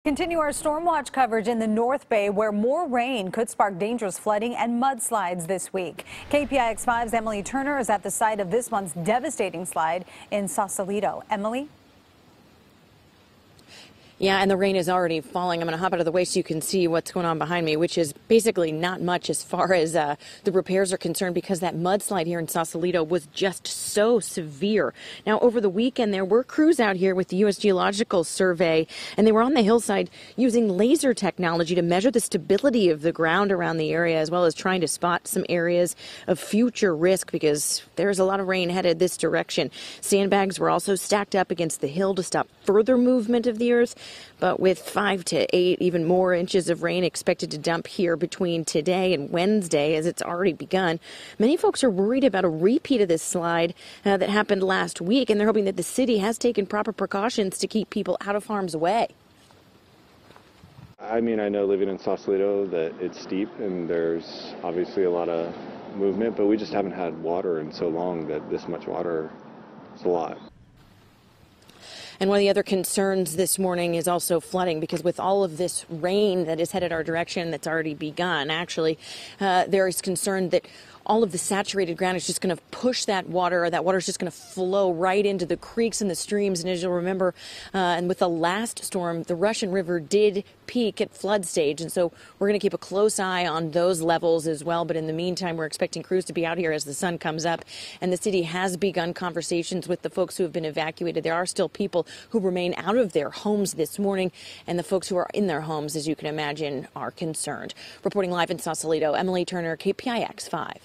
Continue our storm watch coverage in the North Bay, where more rain could spark dangerous flooding and mudslides this week. KPIX 5's Emily Turner is at the site of this month's devastating slide in Sausalito. Emily? Yeah, and the rain is already falling. I'm going to hop out of the way so you can see what's going on behind me, which is basically not much as far as the repairs are concerned, because that mudslide here in Sausalito was just so severe. Now, over the weekend, there were crews out here with the U.S. Geological Survey, and they were on the hillside using laser technology to measure the stability of the ground around the area, as well as trying to spot some areas of future risk, because there's a lot of rain headed this direction. Sandbags were also stacked up against the hill to stop further movement of the earth. But with 5 to 8, even more inches of rain expected to dump here between today and Wednesday, as it's already begun, many folks are worried about a repeat of this slide that happened last week, and they're hoping that the city has taken proper precautions to keep people out of harm's way. I mean, I know living in Sausalito that it's steep and there's obviously a lot of movement, but we just haven't had water in so long that this much water is a lot. And one of the other concerns this morning is also flooding, because with all of this rain that is headed our direction that's already begun, actually, there is concern that all of the saturated ground is just going to push that water, or that water is just going to flow right into the creeks and the streams. And as you'll remember, and with the last storm, the Russian River did peak at flood stage. And so we're going to keep a close eye on those levels as well. But in the meantime, we're expecting crews to be out here as the sun comes up. And the city has begun conversations with the folks who have been evacuated. There are still people who remain out of their homes this morning. And the folks who are in their homes, as you can imagine, are concerned. Reporting live in Sausalito, Emily Turner, KPIX 5.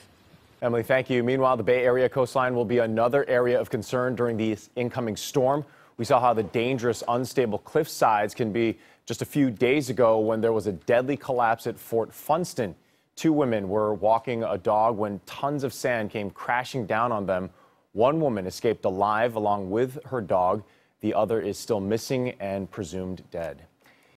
Emily, thank you. Meanwhile, the Bay Area coastline will be another area of concern during the incoming storm. We saw how the dangerous, unstable Cliffsides can be just a few days ago when there was a deadly collapse at Fort Funston. 2 women were walking a dog when tons of sand came crashing down on them. 1 woman escaped alive along with her dog. The other is still missing and presumed dead.